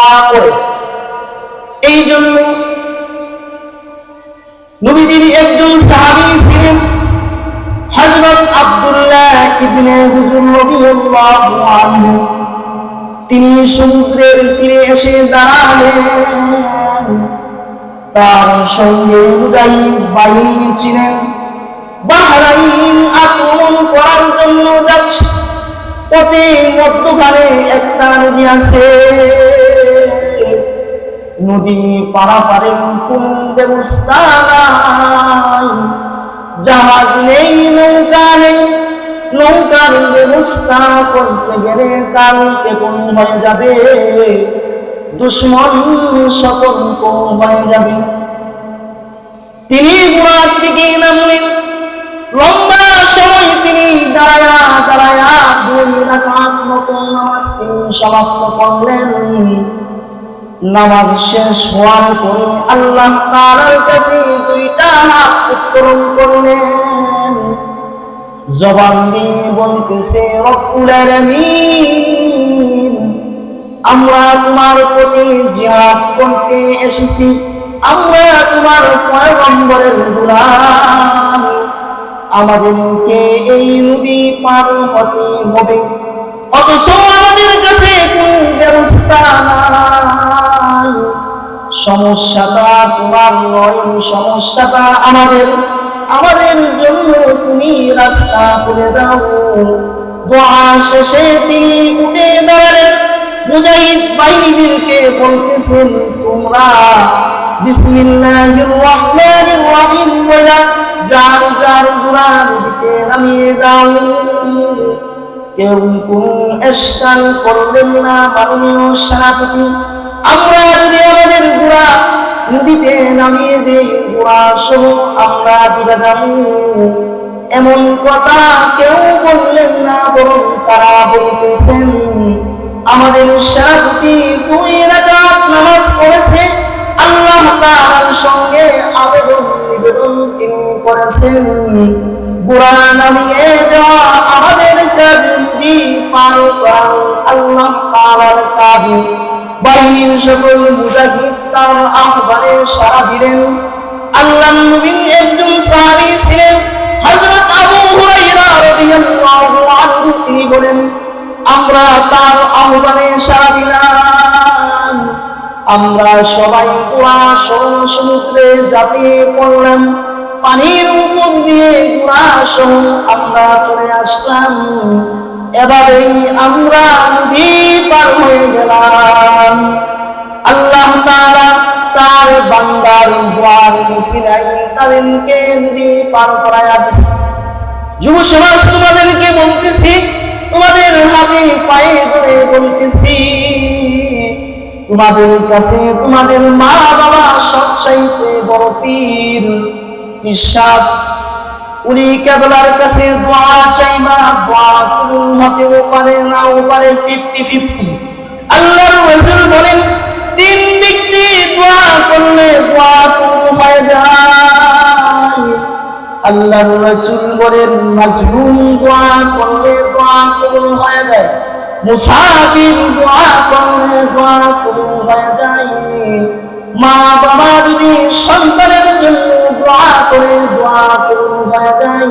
দোয়া করে। এই জন্য নবীজির একজন সাহাবী ছিলেন হযরত আব্দুল্লাহ ইবনে হুজুর রাদিয়াল্লাহু আনহু। তিনি সমুদ্রের তীরে এসে দাঁড়ালেন। তার সঙ্গে মুজাহিদ বাহিনী ছিলেন। বাহরাইন আক্রমণ করার জন্য যাচ্ছে। পথে মধ্যখানে একটা নদী আছে। নদী পারাপারের কোন ব্যবস্থা নাই, জাহাজ নেই, নৌকা নেই। নৌকার ব্যবস্থা করতে গেলে কাল কেমন হয়ে যাবে, দুশ্মন সতর্ক হয়ে যাবে। তিনি ঘোড়ার দিকে নামলেন। লম্বা সময় তিনি দাঁড়ায়া দাঁড়ায়া 2 রাকাত মতো নামাজ তিনি সমাপ্ত করলেন। নামাজ শেষ হওয়ার পরে আল্লাহ তাআলার কাছে 2টা হাত উত্তোলন করলেন। জবান দিয়ে বলতেছে, রব্বুল আলামিন, আমরা তোমার প্রতি জিহাদ করতে এসেছি। আমরা তোমার পয়গম্বরের গোলাম। আমাদেরকে এই নদী পার হতে হবে, অথচ আমাদের কাছে কোনো ব্যবস্থা নাই। সমস্যাটা তোমার নয়, সমস্যাটা আমাদের। আমাদের জন্য তুমি রাস্তা করে দাও। দোয়া শেষে তিনি উঠে দাঁড়ালেন। মুজাহিদ বাহিনীদেরকে বলতেছেন, তোমরা বিসমিল্লাহির রহমানির রহিম বলে যার যার ঘোড়া নদীতে নামিয়ে দাও। কেউ কোন এশকাল করলেন না। মাননীয় সেনাপতি, আমরা যদি আমাদের ঘোড়া নদীতে নামিয়ে দেই, ঘোড়া সহ আমরা ডুবে যাব, এমন কথা কেউ বললেন না। বরং তারা বলতেছেন, আমাদের সেনাপতি 2 রাকাত নামাজ পড়েছে, আল্লাহ তাআলার সঙ্গে আবেদন নিবেদন তিনি করেছেন, ঘোড়া নামিয়ে দেওয়া আমাদের কাজ, নদী পার করা আল্লাহ তাআলার কাজ। বাহিনীর সকল মুজাহিদ তার আহ্বানে সাড়া দিলেন। আল্লাহর নবীর একজন সাহাবী ছিলেন হযরত আবু হুরায়রা রাদিয়াল্লাহু আনহু। তিনি বলেন, আমরা তার আহ্বানে সাড়া দিলাম। আমরা সবাই ঘোড়া সহ সমুদ্রে ঝাঁপিয়ে পড়লাম। পানির উপর দিয়ে ঘোড়া সহ আমরা চলে আসলাম। এভাবেই আমরা নদী পার হয়ে গেলাম। আল্লাহ তাআলা তার বান্দার দোয়ার উসিলায় তাদেরকে নদী পার করায়া দিয়েছে। যুব সমাজ, তোমাদেরকে বলতেছি, তোমাদের হাতে পায়ে ধরে বলতেছি, তোমাদের কাছে তোমাদের মা বাবা সবচাইতে বড় পীর ইরশাদ। উনি কেবলার কাছে দোয়া চাইবা, দোয়া কবুল হতেও পারে নাও পারে, 50-50। আল্লাহর রাসূল বলেন, 3 ব্যক্তি দোয়া করলে দোয়া কবুল হয়ে যায়। আল্লাহর রাসূল বলেন, মাজলুম দোয়া করলে দোয়া কবুল হয়ে যায়, মুসাফির দোয়া করলে দোয়া কবুল হয়ে যায়। মা বাবা যদি সন্তানের জন্য দোয়া করে দোয়া কবুল হয়ে যায়।